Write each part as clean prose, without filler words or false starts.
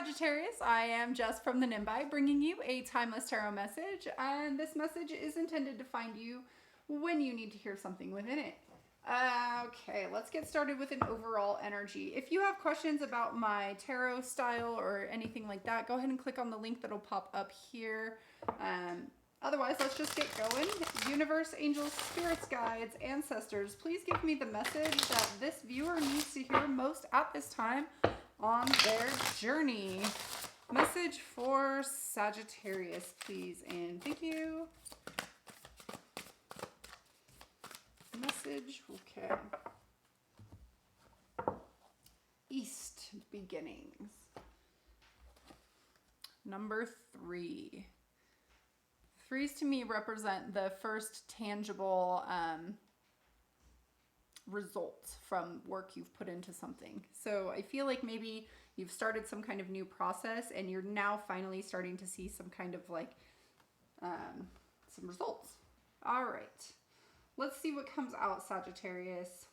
Sagittarius, I am Jess from the Nimbi, bringing you a timeless tarot message, and this message is intended to find you when you need to hear something within it. Okay, let's get started with an overall energy. If you have questions about my tarot style or anything like that, go ahead and click on the link that'll pop up here. Otherwise, let's just get going. Universe, angels, spirits, guides, ancestors, please give me the message that this viewer needs to hear most at this time on their journey. Message for Sagittarius, please, and thank you. Message, okay. East beginnings. Number 3. Threes to me represent the first tangible results from work you've put into something. So I feel like maybe you've started some kind of new process and you're now finally starting to see some kind of like some results. All right, let's see what comes out, Sagittarius.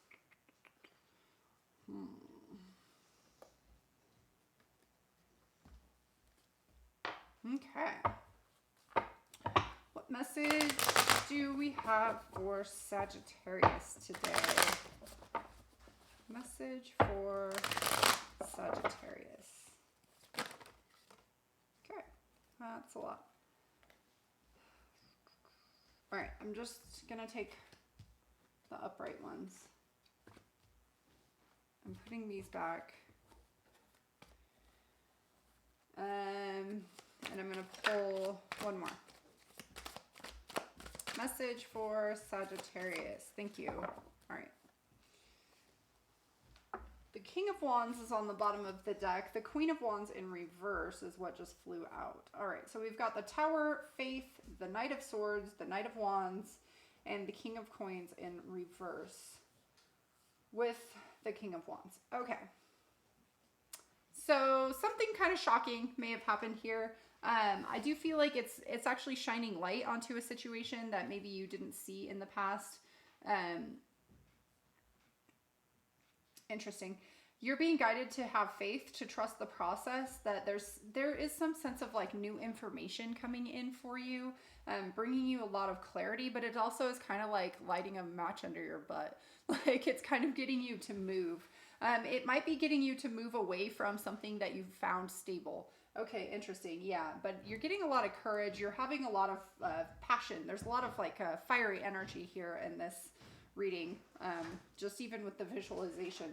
Okay. What message do we have for Sagittarius today? Message for Sagittarius. Okay, that's a lot. All right, I'm just gonna take the upright ones. I'm putting these back. And I'm gonna pull one more. Message for Sagittarius. Thank you. All right. The King of Wands is on the bottom of the deck. The Queen of Wands in reverse is what just flew out. All right, so we've got the Tower, Faith, the Knight of Swords, the Knight of Wands, and the King of Coins in reverse with the King of Wands. Okay. So something kind of shocking may have happened here. I do feel like it's actually shining light onto a situation that maybe you didn't see in the past. Interesting. You're being guided to have faith, to trust the process, that there is some sense of like new information coming in for you, bringing you a lot of clarity, but it also is kind of like lighting a match under your butt. Like it's kind of getting you to move. It might be getting you to move away from something that you've found stable. Okay, interesting. Yeah, but you're getting a lot of courage. You're having a lot of passion. There's a lot of like fiery energy here in this reading, just even with the visualization.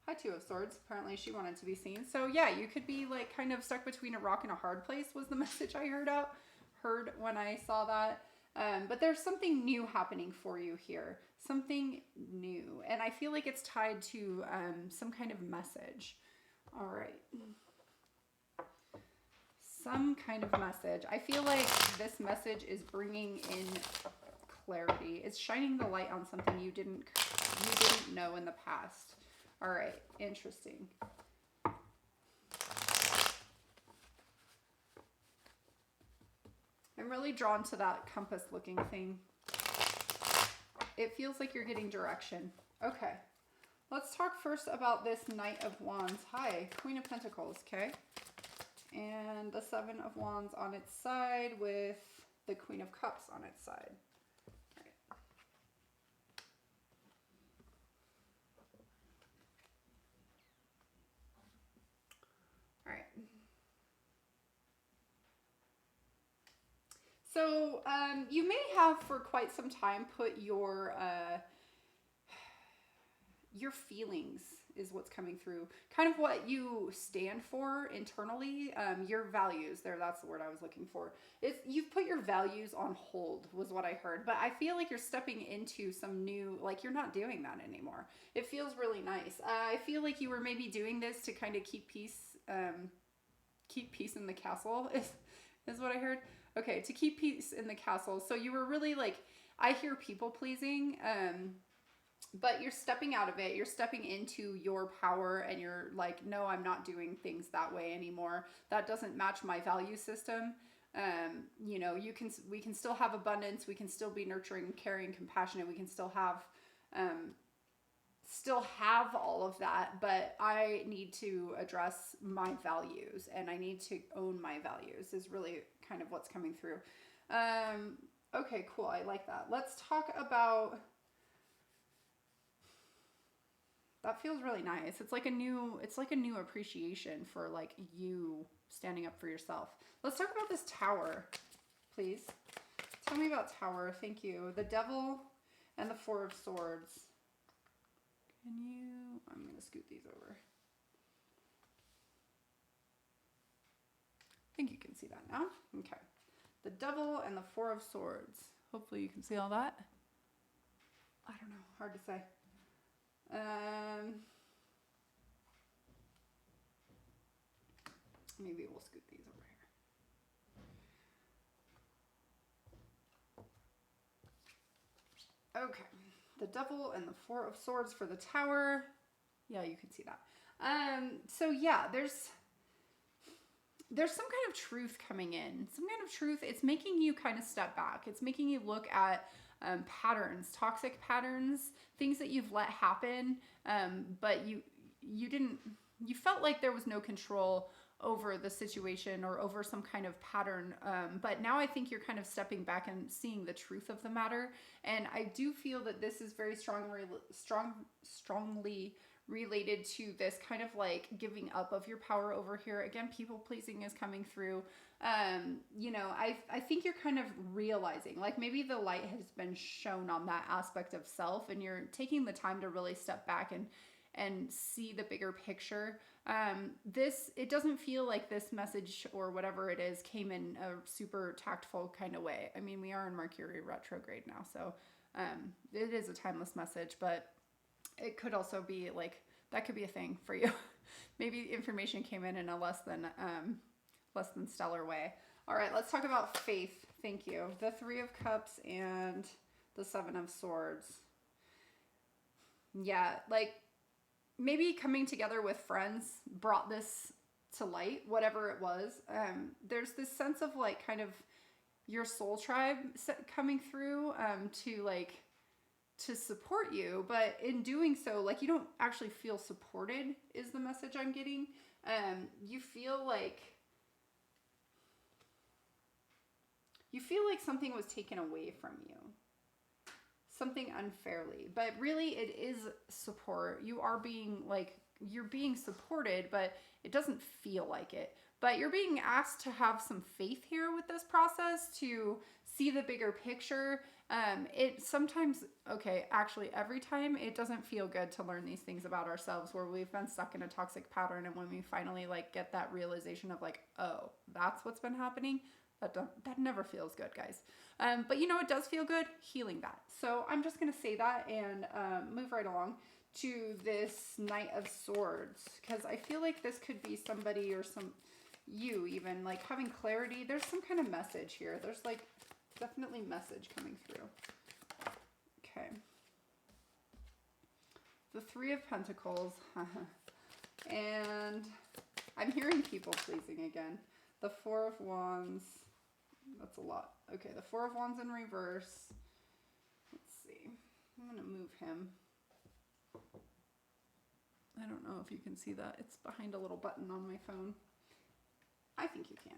Hi, Two of Swords. Apparently she wanted to be seen. So yeah, you could be like kind of stuck between a rock and a hard place was the message I heard when I saw that. But there's something new happening for you here. Something new. And I feel like it's tied to some kind of message. All right. Some kind of message. I feel like this message is bringing in clarity. It's shining the light on something you didn't know in the past. All right, interesting. I'm really drawn to that compass looking thing. It feels like you're getting direction. Okay, let's talk first about this Knight of Wands. Hi, Queen of Pentacles, okay? And the Seven of Wands on its side with the Queen of Cups on its side. All right. So you may have for quite some time put your feelings is what's coming through, kind of what you stand for internally, your values there, that's the word I was looking for. You've put your values on hold was what I heard, but I feel like you're stepping into some new, like you're not doing that anymore. It feels really nice. I feel like you were maybe doing this to kind of keep peace in the castle is what I heard. Okay, to keep peace in the castle. So you were really like, I hear people pleasing, but you're stepping out of it. You're stepping into your power and you're like, no, I'm not doing things that way anymore. That doesn't match my value system. You know, we can still have abundance. We can still be nurturing, caring, compassionate. We can still have still have all of that, but I need to address my values and I need to own my values is really kind of what's coming through. Okay, cool. I like that. Let's talk about, that feels really nice. It's like a new appreciation for like you standing up for yourself. Let's talk about this Tower, please. Tell me about Tower. Thank you. The Devil and the Four of Swords. I'm going to scoot these over. I think you can see that now. Okay. The Devil and the Four of Swords. Hopefully you can see all that. I don't know. Hard to say. Maybe we'll scoot these over here. Okay. The Devil and the Four of Swords for the Tower. Yeah, you can see that. So yeah, there's some kind of truth coming in. Some kind of truth. It's making you kind of step back. It's making you look at patterns, toxic patterns, things that you've let happen, but you felt like there was no control over the situation or over some kind of pattern. But now I think you're kind of stepping back and seeing the truth of the matter. And I do feel that this is very strongly related to this kind of like giving up of your power over here. Again, people pleasing is coming through. You know, I think you're kind of realizing like maybe the light has been shown on that aspect of self and you're taking the time to really step back and see the bigger picture. It doesn't feel like this message or whatever it is came in a super tactful kind of way. I mean, we are in Mercury retrograde now, so it is a timeless message, but it could also be like, that could be a thing for you. Maybe information came in a less than stellar way. All right, let's talk about faith. Thank you. The Three of Cups and the Seven of Swords. Yeah, like, maybe coming together with friends brought this to light, whatever it was. There's this sense of like kind of your soul tribe coming through to support you. But in doing so, like you don't actually feel supported is the message I'm getting. You feel like something was taken away from you. Something unfairly, but really it is support. You're being supported, but it doesn't feel like it. But you're being asked to have some faith here with this process to see the bigger picture. Every time it doesn't feel good to learn these things about ourselves where we've been stuck in a toxic pattern. And when we finally like get that realization of like, oh, that's what's been happening. That never feels good, guys. But you know, it does feel good healing that. So I'm just going to say that and move right along to this Knight of Swords. Because I feel like this could be somebody or you even like having clarity. There's some kind of message here. There's like definitely message coming through. Okay. The Three of Pentacles. And I'm hearing people pleasing again. The Four of Wands. That's a lot. Okay, the Four of Wands in reverse. Let's see. I'm going to move him. I don't know if you can see that. It's behind a little button on my phone. I think you can.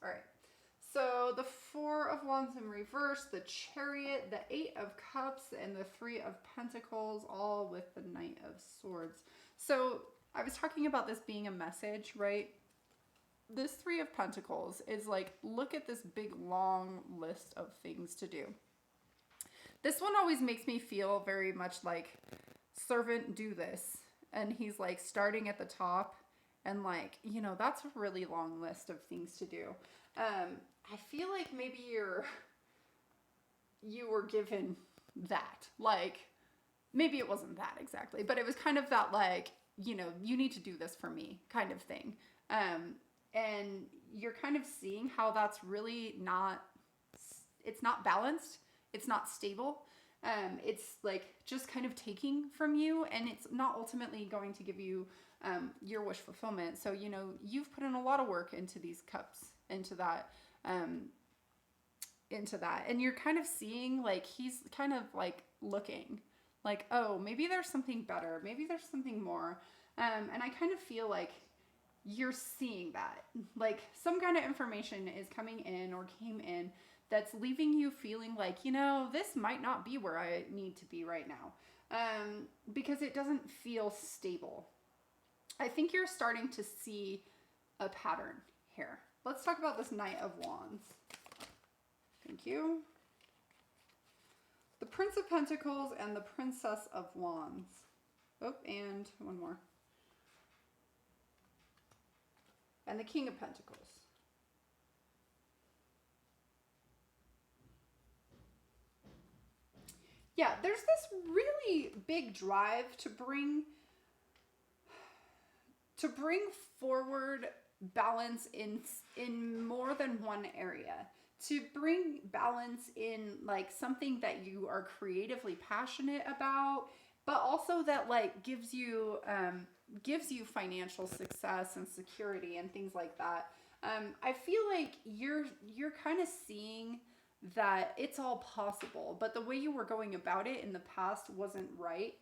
All right. So the Four of Wands in reverse, the Chariot, the Eight of Cups, and the Three of Pentacles, all with the Knight of Swords. So I was talking about this being a message, right? This Three of Pentacles is like, look at this big, long list of things to do. This one always makes me feel very much like, servant, do this. And he's like starting at the top and like, you know, that's a really long list of things to do. I feel like maybe you were given that, like, maybe it wasn't that exactly, but it was kind of that like, you know, you need to do this for me kind of thing. And you're kind of seeing how that's really it's not balanced. It's not stable. It's like just kind of taking from you, and it's not ultimately going to give you your wish fulfillment. So, you know, you've put in a lot of work into these cups, into that into that. And you're kind of seeing like he's kind of like looking like, oh, maybe there's something better, maybe there's something more. And I kind of feel like you're seeing that, like some kind of information is coming in or came in that's leaving you feeling like, this might not be where I need to be right now, because it doesn't feel stable. I think you're starting to see a pattern here. Let's talk about this Knight of Wands. Thank you. The Prince of Pentacles and the Princess of Wands. Oh, and one more. And the King of Pentacles. Yeah, there's this really big drive to bring forward balance in more than one area. To bring balance in like something that you are creatively passionate about, but also that like gives you financial success and security and things like that. I feel like you're kind of seeing that it's all possible, but the way you were going about it in the past wasn't right,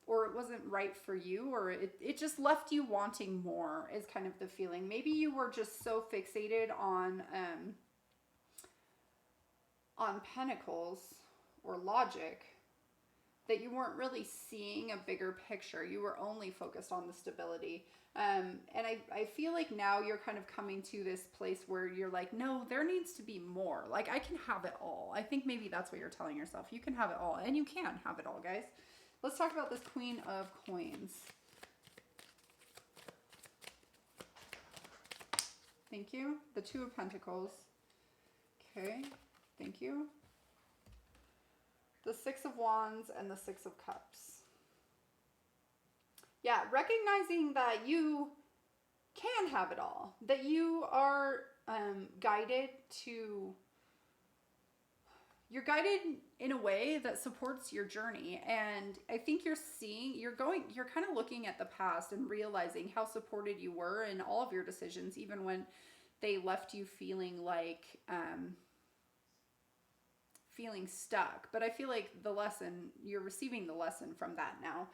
or it wasn't right for you, or it just left you wanting more is kind of the feeling. Maybe you were just so fixated on pentacles or logic that you weren't really seeing a bigger picture. You were only focused on the stability. And I feel like now you're kind of coming to this place where you're like, no, there needs to be more. Like, I can have it all. I think maybe that's what you're telling yourself. You can have it all, and you can have it all, guys. Let's talk about this Queen of Coins. Thank you. The Two of Pentacles. Okay, thank you. The Six of Wands and the Six of Cups. Yeah, recognizing that you can have it all. That you are guided to... You're guided in a way that supports your journey. And I think you're kind of looking at the past and realizing how supported you were in all of your decisions, even when they left you feeling like... feeling stuck. But I feel like you're receiving the lesson from that now.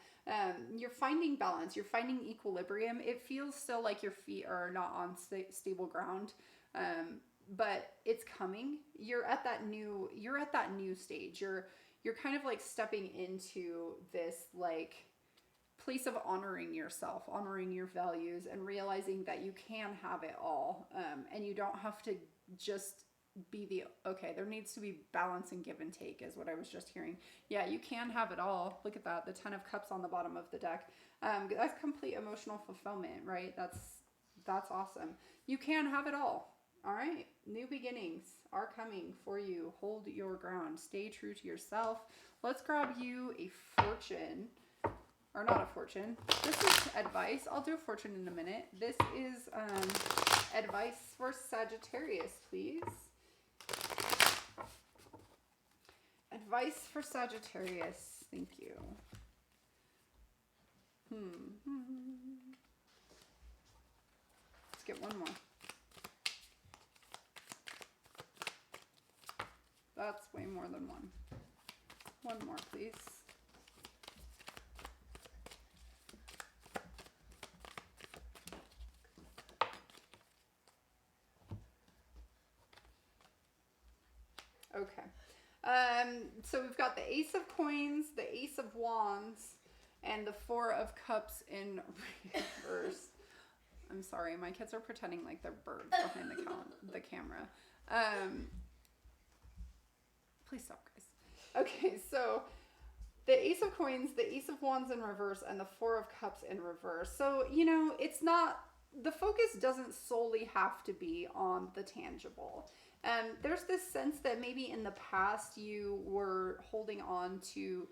You're finding balance, you're finding equilibrium. It feels still like your feet are not on stable ground, but it's coming. You're at that new stage. You're kind of like stepping into this like place of honoring yourself, honoring your values, and realizing that you can have it all, and you don't have to just be there needs to be balance and give and take is what I was just hearing. Yeah, you can have it all. Look at that, the 10 of Cups on the bottom of the deck. That's complete emotional fulfillment, right? That's awesome. You can have it all. All right, new beginnings are coming for you. Hold your ground, stay true to yourself. Let's grab you a fortune, or not a fortune. This is advice. I'll do a fortune in a minute. This is advice for Sagittarius, please. Advice for Sagittarius. Thank you. Let's get one more. That's way more than one. One more, please. Okay. So we've got the Ace of Coins, the Ace of Wands, and the Four of Cups in reverse. I'm sorry, my kids are pretending like they're birds behind the camera. Please stop, guys. Okay, so the Ace of Coins, the Ace of Wands in reverse, and the Four of Cups in reverse. So, it's not, the focus doesn't solely have to be on the tangible. There's this sense that maybe in the past you were holding on to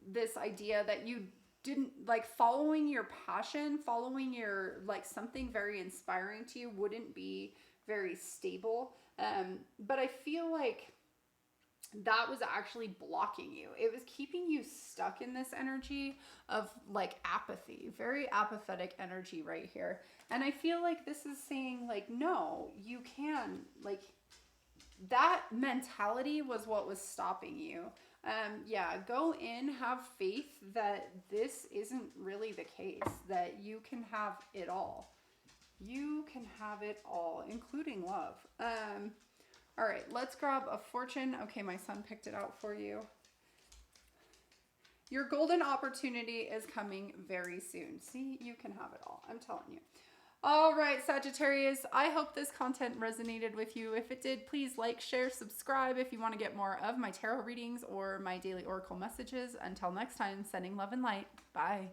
this idea that you didn't like following your passion, following your like something very inspiring to you wouldn't be very stable. But I feel like that was actually blocking you. It was keeping you stuck in this energy of like apathy, very apathetic energy right here. And I feel like this is saying like, no, you can, like, that mentality was what was stopping you. Yeah, go in, have faith that this isn't really the case, that you can have it all. You can have it all, including love. All right, let's grab a fortune. Okay, my son picked it out for you. Your golden opportunity is coming very soon. See, you can have it all. I'm telling you. All right, Sagittarius, I hope this content resonated with you. If it did, please like, share, subscribe if you want to get more of my tarot readings or my daily oracle messages. Until next time, sending love and light. Bye.